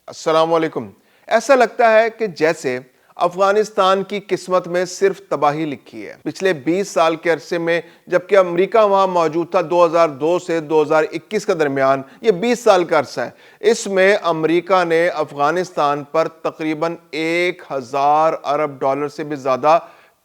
السلام علیکم۔ ایسا لگتا ہے کہ جیسے افغانستان کی قسمت میں صرف تباہی لکھی ہے۔ پچھلے 20 سال کے عرصے میں جبکہ امریکہ وہاں موجود تھا 2002 سے 2021 کا درمیان، یہ 20 سال کا عرصہ ہے۔ اس میں امریکہ نے افغانستان پر تقریباً 1000 ارب ڈالر سے بھی زیادہ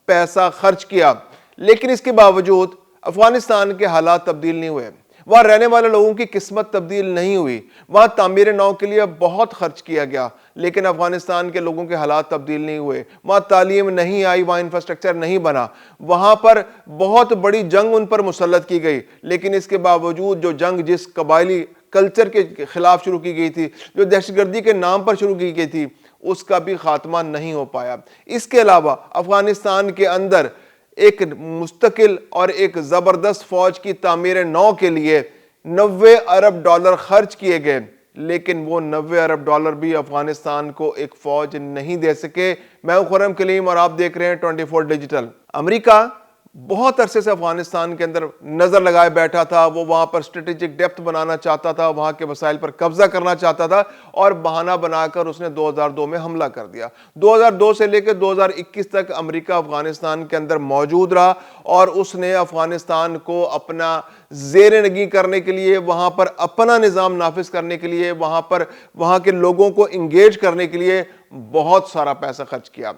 پیسہ خرچ کیا، لیکن اس کے باوجود افغانستان کے حالات تبدیل نہیں ہوئے۔ وہاں رہنے والے لوگوں کی قسمت تبدیل نہیں ہوئی۔ وہاں تعمیر نو کے لیے بہت خرچ کیا گیا، لیکن افغانستان کے لوگوں کے حالات تبدیل نہیں ہوئے۔ وہاں تعلیم نہیں آئی، وہاں انفراسٹرکچر نہیں بنا، وہاں پر بہت بڑی جنگ ان پر مسلط کی گئی، لیکن اس کے باوجود جو جنگ جس قبائلی کلچر کے خلاف شروع کی گئی تھی، جو دہشت گردی کے نام پر شروع کی گئی تھی، اس کا بھی خاتمہ نہیں ہو پایا۔ اس کے علاوہ افغانستان کے اندر ایک مستقل اور ایک زبردست فوج کی تعمیر نو کے لیے 90 ارب ڈالر خرچ کیے گئے، لیکن وہ 90 ارب ڈالر بھی افغانستان کو ایک فوج نہیں دے سکے۔ میں ہوں خرم کلیم اور آپ دیکھ رہے ہیں 24 ڈیجیٹل۔ امریکہ بہت عرصے سے افغانستان کے اندر نظر لگائے بیٹھا تھا، وہ وہاں پر اسٹریٹجک ڈیپتھ بنانا چاہتا تھا، وہاں کے وسائل پر قبضہ کرنا چاہتا تھا، اور بہانہ بنا کر اس نے 2002 میں حملہ کر دیا۔ 2002 سے لے کے 2021 تک امریکہ افغانستان کے اندر موجود رہا، اور اس نے افغانستان کو اپنا زیر نگیں کرنے کے لیے، وہاں پر اپنا نظام نافذ کرنے کے لیے، وہاں کے لوگوں کو انگیج کرنے کے لیے بہت سارا پیسہ خرچ کیا۔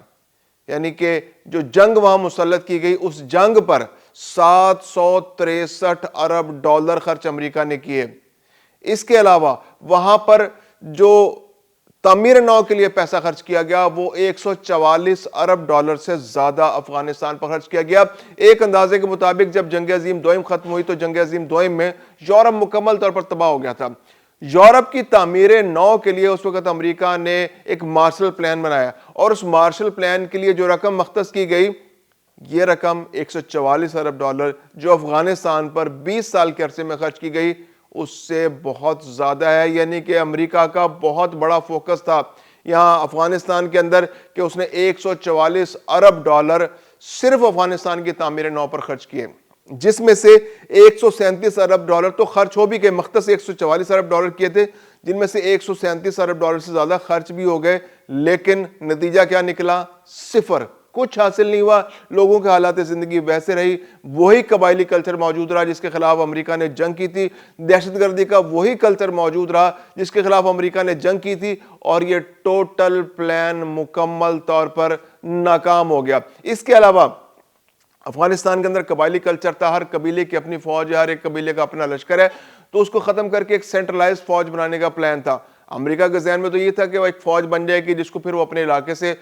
یعنی کہ جو جنگ وہاں مسلط کی گئی، اس جنگ پر 763 ارب ڈالر خرچ امریکہ نے کیے۔ اس کے علاوہ وہاں پر جو تعمیر نو کے لیے پیسہ خرچ کیا گیا، وہ 144 ارب ڈالر سے زیادہ افغانستان پر خرچ کیا گیا۔ ایک اندازے کے مطابق جب جنگ عظیم دوئم ختم ہوئی تو جنگ عظیم دوئم میں یورپ مکمل طور پر تباہ ہو گیا تھا۔ یورپ کی تعمیر نو کے لیے اس وقت امریکہ نے ایک مارشل پلان بنایا، اور اس مارشل پلان کے لیے جو رقم مختص کی گئی، یہ رقم 144 ارب ڈالر جو افغانستان پر 20 سال کے عرصے میں خرچ کی گئی، اس سے بہت زیادہ ہے۔ یعنی کہ امریکہ کا بہت بڑا فوکس تھا یہاں افغانستان کے اندر کہ اس نے 144 ارب ڈالر صرف افغانستان کی تعمیر نو پر خرچ کیے، جس میں سے 137 ارب ڈالر تو خرچ ہو بھی گئے، مختص 144 ارب ڈالر کیے تھے، جن میں سے 137 ارب ڈالر سے زیادہ خرچ بھی ہو گئے، لیکن نتیجہ کیا نکلا؟ صفر، کچھ حاصل نہیں ہوا۔ لوگوں کے حالات زندگی ویسے رہی، وہی قبائلی کلچر موجود رہا جس کے خلاف امریکہ نے جنگ کی تھی، دہشت گردی کا وہی کلچر موجود رہا جس کے خلاف امریکہ نے جنگ کی تھی، اور یہ ٹوٹل پلان مکمل طور پر ناکام ہو گیا۔ اس کے علاوہ افغانستان کے اندر قبائلی کلچر تھا، ہر قبیلے کی اپنی فوج ہے، ہر ایک قبیلے کا اپنا لشکر ہے، تو اس کو ختم کر کے ایک سینٹرلائز فوج بنانے کا پلان تھا۔ امریکہ کے ذہن میں تو یہ تھا کہ وہ ایک فوج بن جائے گی جس کو پھر وہ اپنے علاقے سے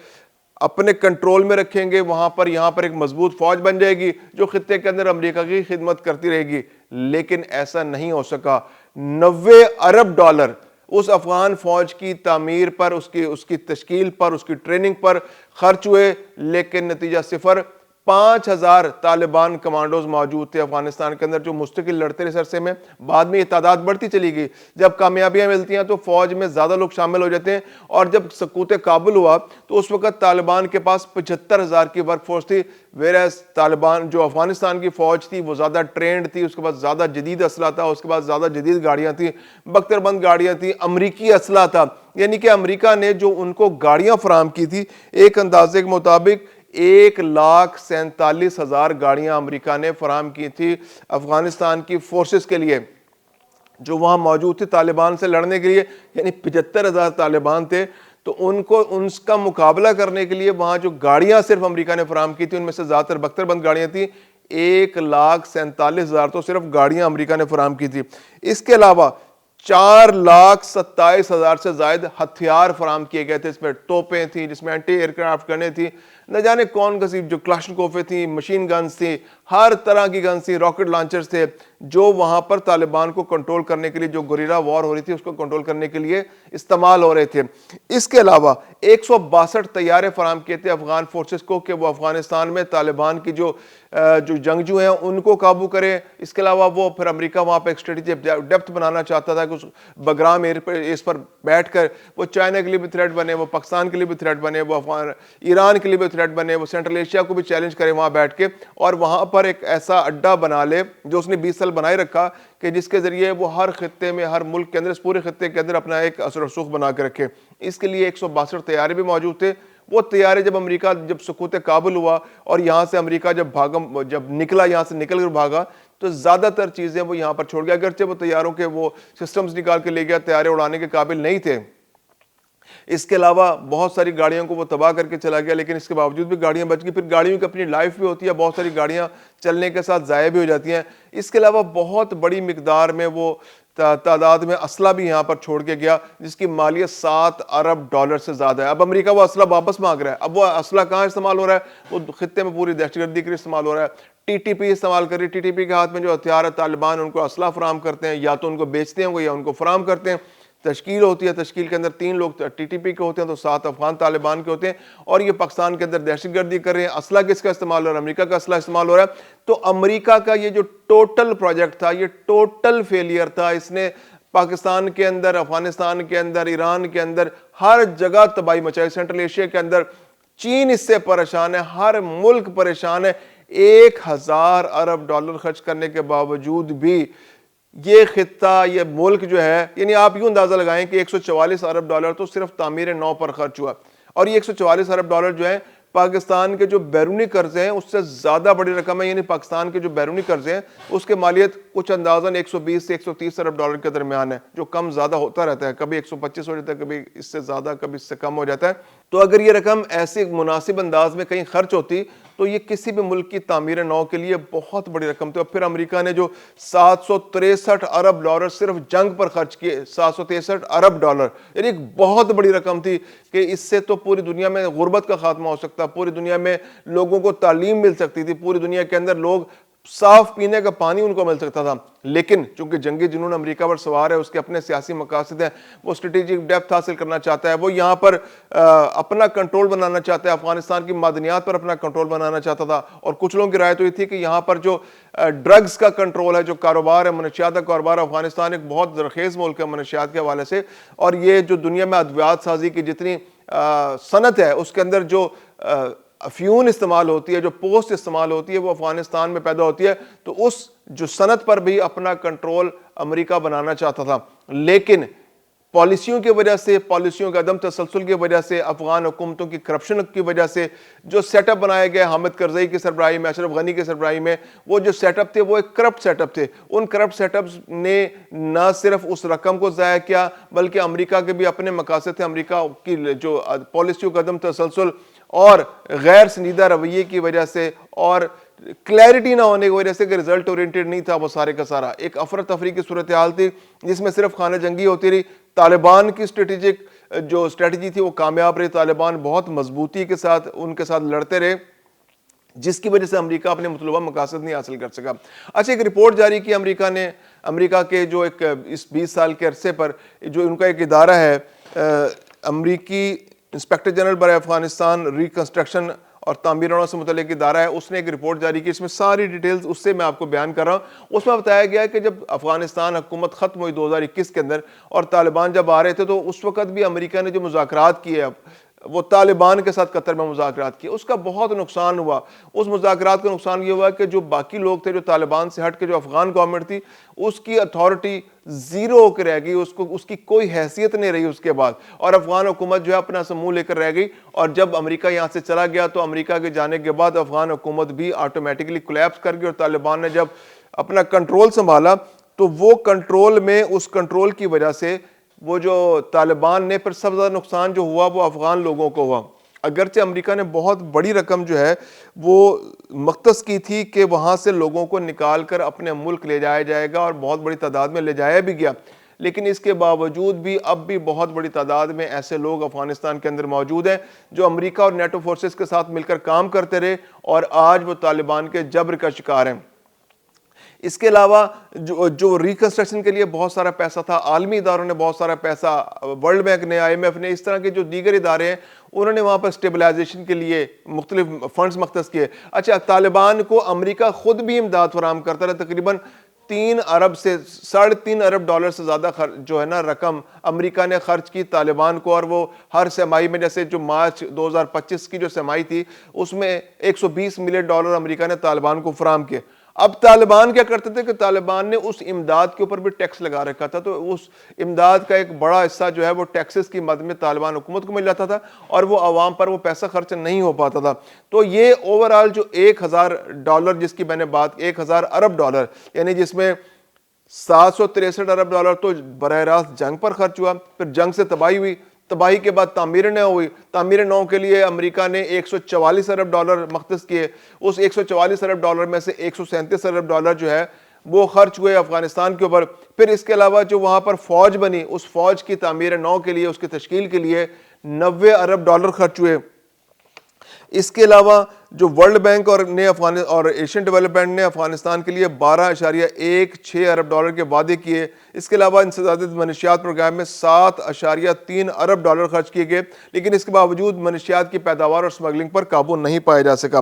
اپنے کنٹرول میں رکھیں گے، یہاں پر ایک مضبوط فوج بن جائے گی جو خطے کے اندر امریکہ کی خدمت کرتی رہے گی، لیکن ایسا نہیں ہو سکا۔ 90 ارب ڈالر اس افغان فوج کی تعمیر پر، اس کی تشکیل پر، اس کی ٹریننگ پر خرچ ہوئے، لیکن نتیجہ صفر۔ 5000 طالبان کمانڈوز موجود تھے افغانستان کے اندر جو مستقل لڑتے رہے اس عرصے میں۔ بعد میں یہ تعداد بڑھتی چلی گئی، جب کامیابیاں ملتی ہیں تو فوج میں زیادہ لوگ شامل ہو جاتے ہیں، اور جب سقوط کابل ہوا تو اس وقت طالبان کے پاس 75,000 کی ورک فورس تھی، ویراز طالبان جو افغانستان کی فوج تھی وہ زیادہ ٹرینڈ تھی، اس کے بعد زیادہ جدید اسلحہ تھا، اس کے بعد زیادہ جدید گاڑیاں تھیں، بختر بند گاڑیاں تھیں، امریکی اسلحہ تھا۔ یعنی کہ امریکہ نے جو ان کو گاڑیاں فراہم کی تھی، ایک اندازے کے مطابق 1,47,000 گاڑیاں امریکہ نے فراہم کی تھی افغانستان کی فورسز کے لیے جو وہاں موجود تھے طالبان سے لڑنے کے لیے۔ یعنی 75,000 طالبان تھے، تو ان کا مقابلہ کرنے کے لیے وہاں جو گاڑیاں صرف امریکہ نے فراہم کی تھی، ان میں سے زیادہ تر بختر بند گاڑیاں تھیں۔ 1,47,000 تو صرف گاڑیاں امریکہ نے فراہم کی تھی۔ اس کے علاوہ 4,27,000 سے زائد ہتھیار فراہم کیے گئے تھے، اس میں توپیں تھیں، جس میں اینٹی ایئر کرافٹ گنیں تھیں، نہ جانے کون کسی جو کلاشنکوفیں تھیں، مشین گنز تھیں، ہر طرح کی گنز تھیں، راکٹ لانچرز تھے، جو وہاں پر طالبان کو کنٹرول کرنے کے لیے، جو گوریلا وار ہو رہی تھی اس کو کنٹرول کرنے کے لیے استعمال ہو رہے تھے۔ اس کے علاوہ 162 طیارے فراہم کیے تھے افغان فورسز کو کہ وہ افغانستان میں طالبان کی جو جنگجو ہیں ان کو قابو کریں۔ اس کے علاوہ وہ پھر امریکہ وہاں پہ ایک اسٹریٹجک ڈیپتھ بنانا چاہتا تھا کہ اس بگرام ایئر پر بیٹھ کر وہ چائنا کے لیے بھی تھریٹ بنے، وہ پاکستان کے لیے بھی تھریٹ بنے، وہ ایران کے لیے بھی تھریٹ بنے، وہ سینٹرل ایشیا کو بھی چیلنج کرے وہاں بیٹھ کے، اور وہاں پر ایک ایسا اڈا بنا لے جو اس نے 20 سال بنائے رکھا کہ جس کے ذریعے وہ ہر خطے میں، ہر ملک کے اندر، اس پورے خطے کے اندر اپنا ایک اثر و رسوخ بنا کے رکھے۔ اس کے لیے 162 طیارے بھی موجود تھے. وہ طیارے جب امریکہ جب سقوط کابل ہوا اور یہاں سے امریکہ جب نکلا، یہاں سے نکل کر بھاگا، تو زیادہ تر چیزیں وہ یہاں پر چھوڑ گیا. اگرچہ وہ طیاروں کے وہ سسٹمز نکال کے لے گیا، طیارے اڑانے کے قابل نہیں تھے. اس کے علاوہ بہت ساری گاڑیوں کو وہ تباہ کر کے چلا گیا، لیکن اس کے باوجود بھی گاڑیاں بچ گئی. پھر گاڑیوں کی اپنی لائف بھی ہوتی ہے، بہت ساری گاڑیاں چلنے کے ساتھ ضائع بھی ہو جاتی ہیں. اس کے علاوہ بہت بڑی مقدار میں وہ تعداد میں اسلحہ بھی یہاں پر چھوڑ کے گیا، جس کی مالیت $7 ارب سے زیادہ ہے. اب امریکہ وہ اسلحہ واپس مانگ رہا ہے. اب وہ اسلحہ کہاں استعمال ہو رہا ہے؟ وہ خطے میں پوری دہشت گردی کے لیے استعمال ہو رہا ہے. ٹی ٹی پی استعمال کر رہی ہے. ٹی ٹی پی کے ہاتھ میں جو ہتھیار ہے، طالبان ان کو اسلحہ فراہم کرتے ہیں، یا تو ان کو بیچتے ہیں یا ان کو فراہم کرتے ہیں. تشکیل ہوتی ہے، تشکیل کے اندر 3 لوگ ٹی ٹی پی کے ہوتے ہیں تو 7 افغان طالبان کے ہوتے ہیں، اور یہ پاکستان کے اندر دہشت گردی کر رہے ہیں. اسلحہ کس کا استعمال ہو رہا ہے؟ امریکہ کا اسلحہ استعمال ہو رہا ہے. تو امریکہ کا یہ جو ٹوٹل پروجیکٹ تھا، یہ ٹوٹل فیلئر تھا. اس نے پاکستان کے اندر، افغانستان کے اندر، ایران کے اندر ہر جگہ تباہی مچائی. سینٹرل ایشیا کے اندر چین اس سے پریشان ہے، ہر ملک پریشان ہے. $1000 ارب خرچ کرنے کے باوجود بھی یہ خطہ، یہ ملک جو ہے، یعنی آپ یوں اندازہ لگائیں کہ $144 ارب تو صرف تعمیر نو پر خرچ ہوا. اور یہ $144 جو ہے پاکستان کے جو بیرونی قرضے ہیں اس سے زیادہ بڑی رقم ہے. یعنی پاکستان کے جو بیرونی قرضے ہیں اس کے مالیت کچھ اندازاً 120 سے $130 ارب کے درمیان ہے، جو کم زیادہ ہوتا رہتا ہے. کبھی 125 ہو جاتا ہے، کبھی اس سے زیادہ، کبھی اس سے کم ہو جاتا ہے. تو اگر یہ رقم ایسے مناسب انداز میں کہیں خرچ ہوتی تو یہ کسی بھی ملک کی تعمیر نو کے لیے بہت بڑی رقم تھی. اور پھر امریکہ نے جو $763 ارب صرف جنگ پر خرچ کیے، $763 ارب، یعنی ایک بہت بڑی رقم تھی کہ اس سے تو پوری دنیا میں غربت کا خاتمہ ہو سکتا، پوری دنیا میں لوگوں کو تعلیم مل سکتی تھی، پوری دنیا کے اندر لوگ صاف پینے کا پانی ان کو مل سکتا تھا. لیکن چونکہ جنگی جنون امریکہ پر سوار ہے، اس کے اپنے سیاسی مقاصد ہیں، وہ اسٹریٹجک ڈیپتھ حاصل کرنا چاہتا ہے، وہ یہاں پر اپنا کنٹرول بنانا چاہتا ہے. افغانستان کی معدنیات پر اپنا کنٹرول بنانا چاہتا تھا. اور کچھ لوگوں کی رائے تو یہ تھی کہ یہاں پر جو ڈرگز کا کنٹرول ہے، جو کاروبار ہے، منشیات کا کاروبار، افغانستان ایک بہت زرخیز ملک ہے منشیات کے حوالے سے، اور یہ جو دنیا میں ادویات سازی کی جتنی صنعت ہے، اس کے اندر جو افیون استعمال ہوتی ہے، جو پوسٹ استعمال ہوتی ہے، وہ افغانستان میں پیدا ہوتی ہے. تو اس جو صنعت پر بھی اپنا کنٹرول امریکہ بنانا چاہتا تھا. لیکن پالیسیوں کی وجہ سے، پالیسیوں کے عدم تسلسل کی وجہ سے، افغان حکومتوں کی کرپشن کی وجہ سے جو سیٹ اپ بنائے گئے حامد کرزئی کی سربراہی میں، اشرف غنی کی سربراہی میں، وہ جو سیٹ اپ تھے وہ ایک کرپٹ سیٹ اپ تھے. ان کرپٹ سیٹ اپس نے نہ صرف اس رقم کو ضائع کیا، بلکہ امریکہ کے بھی اپنے مقاصد تھے. امریکہ کی جو پالیسیوں کا عدم تسلسل اور غیر سنجیدہ رویے کی وجہ سے اور کلیئرٹی نہ ہونے کی وجہ سے، کہ رزلٹ اورینٹڈ نہیں تھا وہ سارے کا سارا، ایک افراتفری کی صورتحال تھی جس میں صرف خانہ جنگی ہوتی رہی. طالبان کی اسٹریٹجی تھی وہ کامیاب رہی. طالبان بہت مضبوطی کے ساتھ ان کے ساتھ لڑتے رہے، جس کی وجہ سے امریکہ اپنے مطلوبہ مقاصد نہیں حاصل کر سکا. اچھا، ایک رپورٹ جاری کی امریکہ نے. امریکہ کے جو ایک اس 20 سال کے عرصے پر جو ان کا ایک ادارہ ہے، امریکی انسپیکٹر جنرل برائے افغانستان ریکنسٹرکشن اور تعمیروں سے متعلق ادارہ ہے، اس نے ایک رپورٹ جاری کی. اس میں ساری ڈیٹیلز اس سے میں آپ کو بیان کر رہا ہوں. اس میں بتایا گیا ہے کہ جب افغانستان حکومت ختم ہوئی 2021 کے اندر اور طالبان جب آ رہے تھے، تو اس وقت بھی امریکہ نے جو مذاکرات کیے، وہ طالبان کے ساتھ قطر میں مذاکرات کیے، اس کا بہت نقصان ہوا. اس مذاکرات کا نقصان یہ ہوا کہ جو باقی لوگ تھے، جو طالبان سے ہٹ کے جو افغان گورنمنٹ تھی، اس کی اتھارٹی زیرو ہو کے رہ گئی، اس کی کوئی حیثیت نہیں رہی اس کے بعد. اور افغان حکومت جو ہے اپنا سے منہ لے کر رہ گئی. اور جب امریکہ یہاں سے چلا گیا تو امریکہ کے جانے کے بعد افغان حکومت بھی آٹومیٹکلی کولیپس کر گئی. اور طالبان نے جب اپنا کنٹرول سنبھالا تو وہ کنٹرول میں، اس کنٹرول کی وجہ سے وہ جو طالبان نے، پھر سب سے زیادہ نقصان جو ہوا وہ افغان لوگوں کو ہوا. اگرچہ امریکہ نے بہت بڑی رقم جو ہے وہ مختص کی تھی کہ وہاں سے لوگوں کو نکال کر اپنے ملک لے جایا جائے گا، اور بہت بڑی تعداد میں لے جایا بھی گیا. لیکن اس کے باوجود بھی اب بھی بہت بڑی تعداد میں ایسے لوگ افغانستان کے اندر موجود ہیں جو امریکہ اور نیٹو فورسز کے ساتھ مل کر کام کرتے رہے، اور آج وہ طالبان کے جبر کا شکار ہیں. اس کے علاوہ جو ریکنسٹرکشن کے لیے بہت سارا پیسہ تھا، عالمی اداروں نے بہت سارا پیسہ، ورلڈ بینک نے، آئی ایم ایف نے، اس طرح کے جو دیگر ادارے ہیں، انہوں نے وہاں پر اسٹیبلائزیشن کے لیے مختلف فنڈز مختص کیے. اچھا، طالبان کو امریکہ خود بھی امداد فراہم کرتا رہا. تقریباً 3 ارب سے $3.5 ارب سے زیادہ جو ہے نا رقم امریکہ نے خرچ کی طالبان کو. اور وہ ہر سرمائی میں، جیسے جو مارچ 2025 کی جو سرمائی تھی، اس میں $120 ملین امریکہ نے طالبان کو فراہم کیے. اب طالبان کیا کرتے تھے کہ طالبان نے اس امداد کے اوپر بھی ٹیکس لگا رکھا تھا، تو اس امداد کا ایک بڑا حصہ جو ہے وہ ٹیکسز کی مد میں طالبان حکومت کو مل جاتا تھا اور وہ عوام پر وہ پیسہ خرچ نہیں ہو پاتا تھا۔ تو یہ اوورآل جو $1000 جس کی میں نے بات، $1000 ارب، یعنی جس میں $763 تو براہ راست جنگ پر خرچ ہوا، پھر جنگ سے تباہی ہوئی، تباہی کے بعد تعمیر نو ہوئی، تعمیر نو کے لیے امریکہ نے $144 ارب مختص کیے، اس $144 میں سے $137 جو ہے وہ خرچ ہوئے افغانستان کے اوپر۔ پھر اس کے علاوہ جو وہاں پر فوج بنی، اس فوج کی تعمیر نو کے لیے، اس کی تشکیل کے لیے $90 ارب خرچ ہوئے۔ اس کے علاوہ جو ورلڈ بینک اور ایشین ڈیولپمنٹ نے افغانستان کے لیے $12.16 ارب کے وعدے کیے۔ اس کے علاوہ انسداد منشیات پروگرام میں $7.3 ارب خرچ کیے گئے، لیکن اس کے باوجود منشیات کی پیداوار اور سمگلنگ پر قابو نہیں پایا جا سکا۔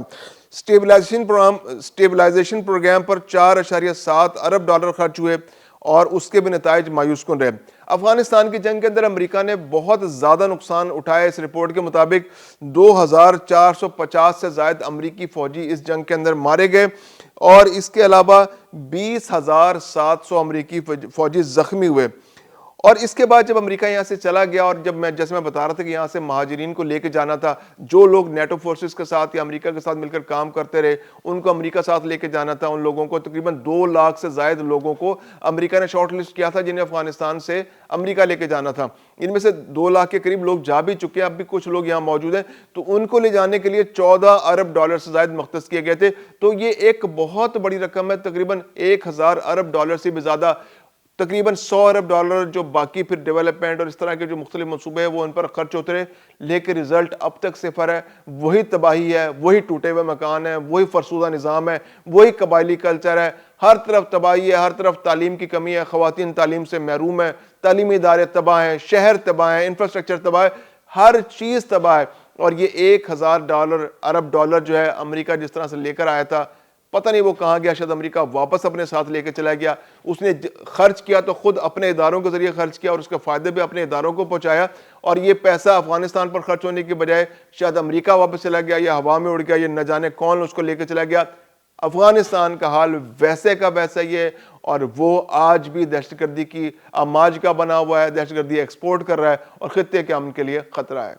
اسٹیبلائزیشن پروگرام پر $4.7 ارب خرچ ہوئے اور اس کے بھی نتائج مایوس کن رہے۔ افغانستان کی جنگ کے اندر امریکہ نے بہت زیادہ نقصان اٹھایا۔ اس رپورٹ کے مطابق 2450 سے زائد امریکی فوجی اس جنگ کے اندر مارے گئے اور اس کے علاوہ 20,700 امریکی فوجی زخمی ہوئے۔ اور اس کے بعد جب امریکہ یہاں سے چلا گیا، اور جیسے میں بتا رہا تھا کہ یہاں سے مہاجرین کو لے کے جانا تھا، جو لوگ نیٹو فورسز کے ساتھ یا امریکہ کے ساتھ مل کر کام کرتے رہے ان کو امریکہ ساتھ لے کے جانا تھا۔ ان لوگوں کو تقریباً 2 لاکھ سے زائد لوگوں کو امریکہ نے شارٹ لسٹ کیا تھا جنہیں افغانستان سے امریکہ لے کے جانا تھا۔ ان میں سے 2 لاکھ کے قریب لوگ جا بھی چکے ہیں، اب بھی کچھ لوگ یہاں موجود ہیں، تو ان کو لے جانے کے لیے $14 ارب سے زائد مختص کیے گئے تھے۔ تو یہ ایک بہت بڑی رقم ہے، تقریباً $1000 ارب سے بھی زیادہ، تقریباً $100 ارب جو باقی پھر ڈیولپمنٹ اور اس طرح کے جو مختلف منصوبے ہیں وہ ان پر خرچ ہوتے رہے، لیکن رزلٹ اب تک صفر ہے۔ وہی تباہی ہے، وہی ٹوٹے ہوئے مکان ہیں، وہی فرسودہ نظام ہے، وہی قبائلی کلچر ہے، ہر طرف تباہی ہے، ہر طرف تعلیم کی کمی ہے، خواتین تعلیم سے محروم ہیں، تعلیمی ادارے تباہ ہیں، شہر تباہ ہیں، انفراسٹرکچر تباہ ہے، ہر چیز تباہ ہے۔ اور یہ $1000 ارب جو ہے امریکہ جس طرح سے لے کر آیا تھا، پتہ نہیں وہ کہاں گیا، شاید امریکہ واپس اپنے ساتھ لے کے چلا گیا۔ اس نے خرچ کیا تو خود اپنے اداروں کے ذریعے خرچ کیا اور اس کے فائدے بھی اپنے اداروں کو پہنچایا، اور یہ پیسہ افغانستان پر خرچ ہونے کی بجائے شاید امریکہ واپس چلا گیا یا ہوا میں اڑ گیا، یہ نہ جانے کون اس کو لے کے چلا گیا۔ افغانستان کا حال ویسے کا ویسا ہی ہے، اور وہ آج بھی دہشت گردی کی اماج کا بنا ہوا ہے، دہشت گردی ایکسپورٹ کر رہا ہے اور خطے کے امن کے لیے خطرہ ہے۔